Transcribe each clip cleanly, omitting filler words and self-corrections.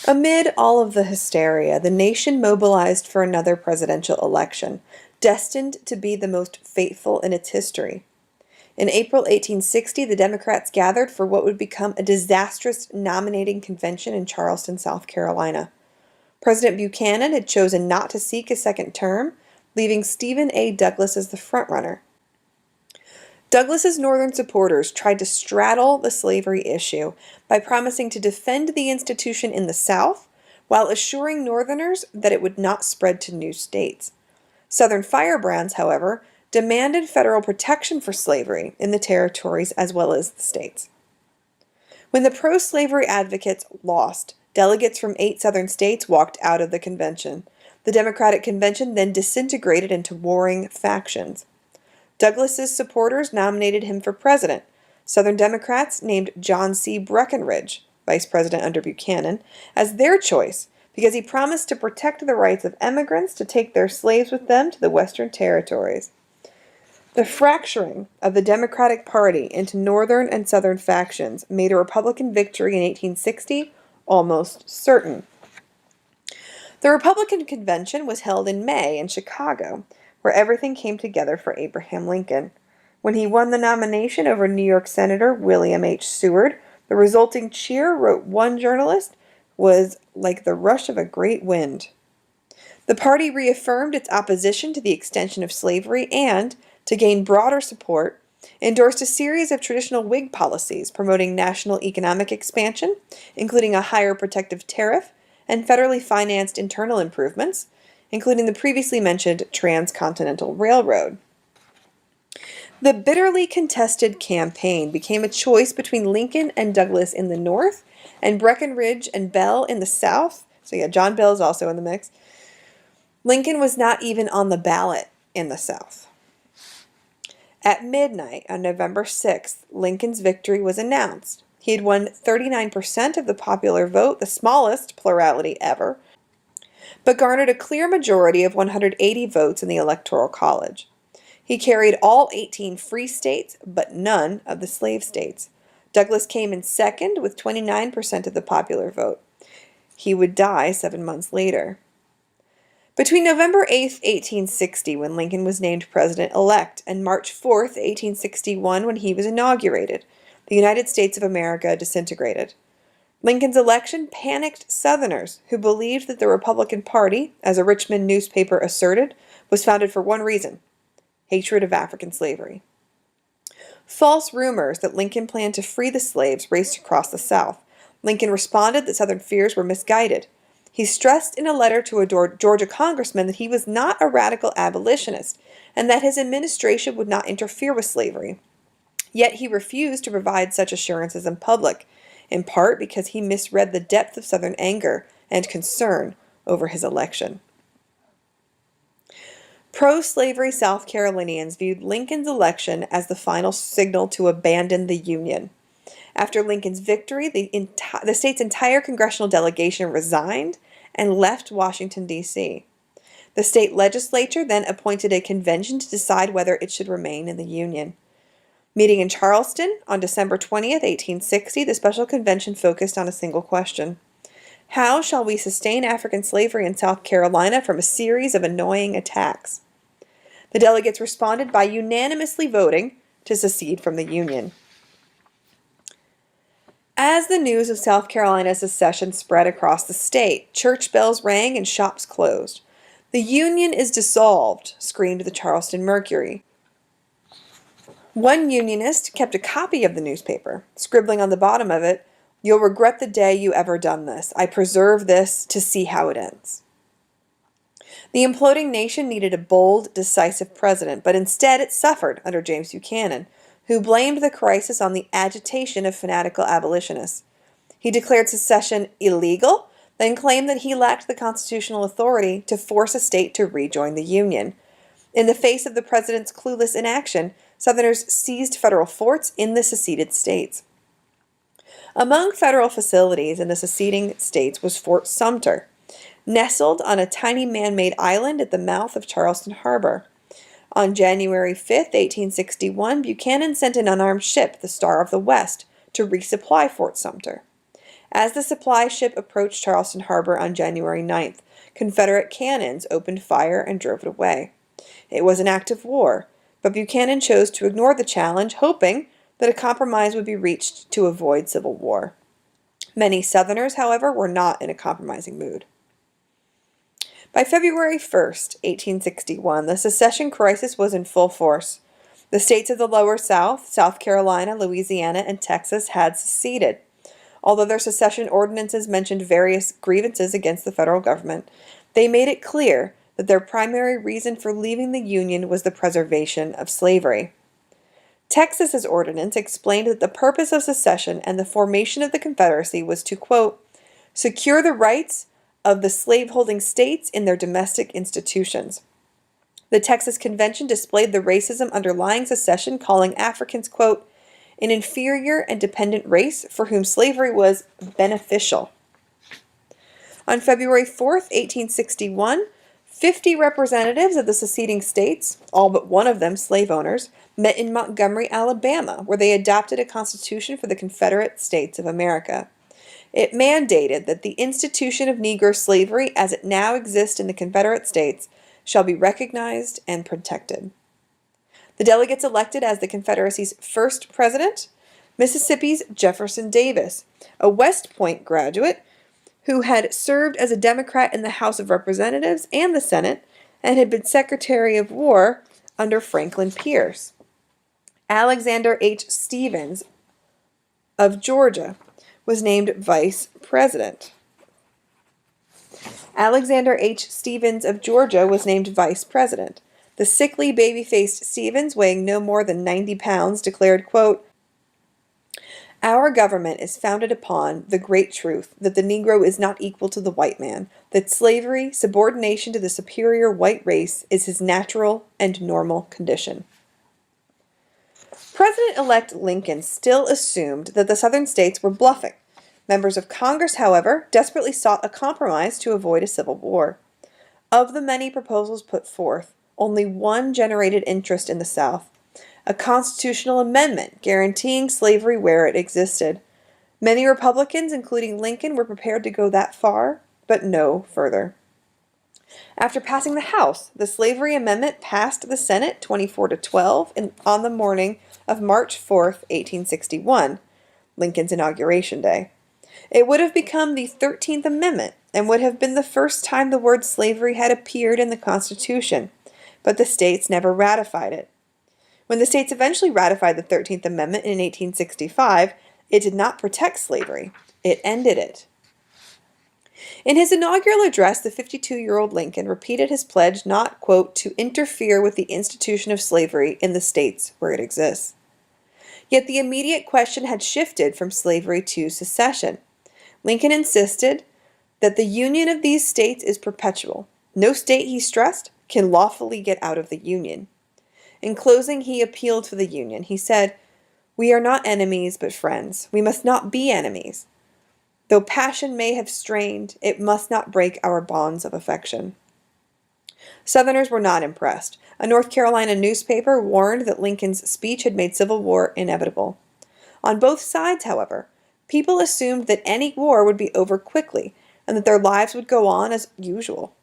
Amid all of the hysteria, the nation mobilized for another presidential election, destined to be the most fateful in its history. In April 1860, the Democrats gathered for what would become a disastrous nominating convention in Charleston, South Carolina. President Buchanan had chosen not to seek a second term, leaving Stephen A. Douglas as the frontrunner. Douglas's Northern supporters tried to straddle the slavery issue by promising to defend the institution in the South while assuring Northerners that it would not spread to new states. Southern firebrands, however, demanded federal protection for slavery in the territories as well as the states. When the pro-slavery advocates lost, delegates from 8 Southern states walked out of the convention. The Democratic Convention then disintegrated into warring factions. Douglas's supporters nominated him for president. Southern Democrats named John C. Breckinridge, vice president under Buchanan, as their choice because he promised to protect the rights of immigrants to take their slaves with them to the Western territories. The fracturing of the Democratic Party into Northern and Southern factions made a Republican victory in 1860 almost certain. The Republican Convention was held in May in Chicago, where everything came together for Abraham Lincoln. When he won the nomination over New York Senator William H. Seward, the resulting cheer, wrote one journalist, was like the rush of a great wind. The party reaffirmed its opposition to the extension of slavery and, to gain broader support, endorsed a series of traditional Whig policies promoting national economic expansion, including a higher protective tariff and federally financed internal improvements, including the previously mentioned Transcontinental Railroad. The bitterly contested campaign became a choice between Lincoln and Douglas in the North and Breckinridge and Bell in the South. So yeah, John Bell is also in the mix. Lincoln was not even on the ballot in the South. At midnight on November 6th, Lincoln's victory was announced. He had won 39% of the popular vote, the smallest plurality ever, but garnered a clear majority of 180 votes in the Electoral College. He carried all 18 free states, but none of the slave states. Douglas came in second with 29% of the popular vote. He would die 7 months later. Between November 8, 1860, when Lincoln was named president-elect, and March 4, 1861, when he was inaugurated, the United States of America disintegrated. Lincoln's election panicked Southerners who believed that the Republican Party, as a Richmond newspaper asserted, was founded for one reason: hatred of African slavery. False rumors that Lincoln planned to free the slaves raced across the South. Lincoln responded that Southern fears were misguided. He stressed in a letter to a Georgia congressman that he was not a radical abolitionist and that his administration would not interfere with slavery. Yet he refused to provide such assurances in public, in part because he misread the depth of Southern anger and concern over his election. Pro-slavery South Carolinians viewed Lincoln's election as the final signal to abandon the Union. After Lincoln's victory, the state's entire congressional delegation resigned and left Washington, D.C. The state legislature then appointed a convention to decide whether it should remain in the Union. Meeting in Charleston on December 20th, 1860, the special convention focused on a single question: how shall we sustain African slavery in South Carolina from a series of annoying attacks? The delegates responded by unanimously voting to secede from the Union. As the news of South Carolina's secession spread across the state, church bells rang and shops closed. "The Union is dissolved," screamed the Charleston Mercury. One Unionist kept a copy of the newspaper, scribbling on the bottom of it, "You'll regret the day you ever done this. I preserve this to see how it ends." The imploding nation needed a bold, decisive president, but instead it suffered under James Buchanan, who blamed the crisis on the agitation of fanatical abolitionists. He declared secession illegal, then claimed that he lacked the constitutional authority to force a state to rejoin the Union. In the face of the president's clueless inaction, Southerners seized federal forts in the seceded states. Among federal facilities in the seceding states was Fort Sumter, nestled on a tiny man-made island at the mouth of Charleston Harbor. On January 5, 1861, Buchanan sent an unarmed ship, the Star of the West, to resupply Fort Sumter. As the supply ship approached Charleston Harbor on January 9th, Confederate cannons opened fire and drove it away. It was an act of war, but Buchanan chose to ignore the challenge, hoping that a compromise would be reached to avoid civil war. Many Southerners, however, were not in a compromising mood. By February 1st, 1861, the secession crisis was in full force. The states of the Lower South, South Carolina, Louisiana, and Texas had seceded. Although their secession ordinances mentioned various grievances against the federal government, they made it clear that their primary reason for leaving the Union was the preservation of slavery. Texas's ordinance explained that the purpose of secession and the formation of the Confederacy was to, quote, secure the rights of the slaveholding states in their domestic institutions. The Texas Convention displayed the racism underlying secession, calling Africans, quote, an inferior and dependent race for whom slavery was beneficial. On February 4th, 1861, 50 representatives of the seceding states, all but one of them slave owners, met in Montgomery, Alabama, where they adopted a constitution for the Confederate States of America. It mandated that the institution of Negro slavery as it now exists in the Confederate States shall be recognized and protected. The delegates elected as the Confederacy's first president, Mississippi's Jefferson Davis, a West Point graduate who had served as a Democrat in the House of Representatives and the Senate and had been Secretary of War under Franklin Pierce. Alexander H. Stephens of Georgia was named vice president. Alexander H. Stephens of Georgia was named vice president. The sickly, baby-faced Stephens, weighing no more than 90 pounds, declared, quote, our government is founded upon the great truth that the Negro is not equal to the white man, that slavery, subordination to the superior white race, is his natural and normal condition. President-elect Lincoln still assumed that the Southern states were bluffing. Members of Congress, however, desperately sought a compromise to avoid a civil war. Of the many proposals put forth, only one generated interest in the South: a constitutional amendment guaranteeing slavery where it existed. Many Republicans, including Lincoln, were prepared to go that far, but no further. After passing the House, the slavery amendment passed the Senate 24-12 on the morning of March 4th, 1861, Lincoln's inauguration day. It would have become the 13th Amendment and would have been the first time the word slavery had appeared in the Constitution, but the states never ratified it. When the states eventually ratified the 13th Amendment in 1865, it did not protect slavery. It ended it. In his inaugural address, the 52-year-old Lincoln repeated his pledge not, quote, to interfere with the institution of slavery in the states where it exists. Yet the immediate question had shifted from slavery to secession. Lincoln insisted that the union of these states is perpetual. No state, he stressed, can lawfully get out of the union. In closing, he appealed to the Union. He said, we are not enemies, but friends. We must not be enemies. Though passion may have strained, it must not break our bonds of affection. Southerners were not impressed. A North Carolina newspaper warned that Lincoln's speech had made civil war inevitable. On both sides, however, people assumed that any war would be over quickly and that their lives would go on as usual.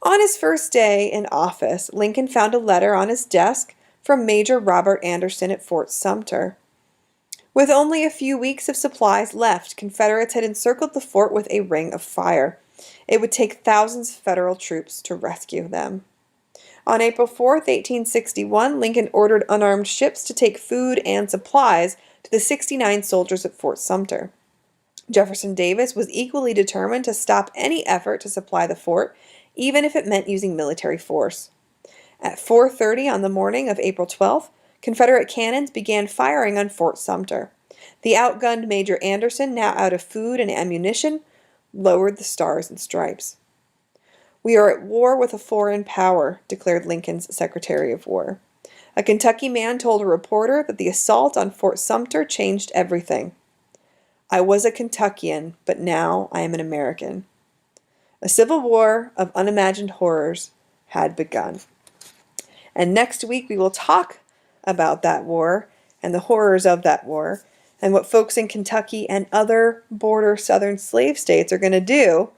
On his first day in office, Lincoln found a letter on his desk from Major Robert Anderson at Fort Sumter. With only a few weeks of supplies left, Confederates had encircled the fort with a ring of fire. It would take thousands of Federal troops to rescue them. On April 4th, 1861, Lincoln ordered unarmed ships to take food and supplies to the 69 soldiers at Fort Sumter. Jefferson Davis was equally determined to stop any effort to supply the fort, even if it meant using military force. At 4:30 on the morning of April 12th, Confederate cannons began firing on Fort Sumter. The outgunned Major Anderson, now out of food and ammunition, lowered the Stars and Stripes. We are at war with a foreign power, declared Lincoln's Secretary of War. A Kentucky man told a reporter that the assault on Fort Sumter changed everything. I was a Kentuckian, but now I am an American. A civil war of unimagined horrors had begun. And next week we will talk about that war and the horrors of that war, and what folks in Kentucky and other border southern slave states are going to do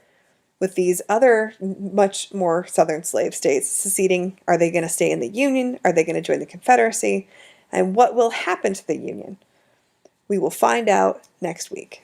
with these other much more southern slave states seceding. Are they going to stay in the Union? Are they going to join the Confederacy? And what will happen to the Union? We will find out next week.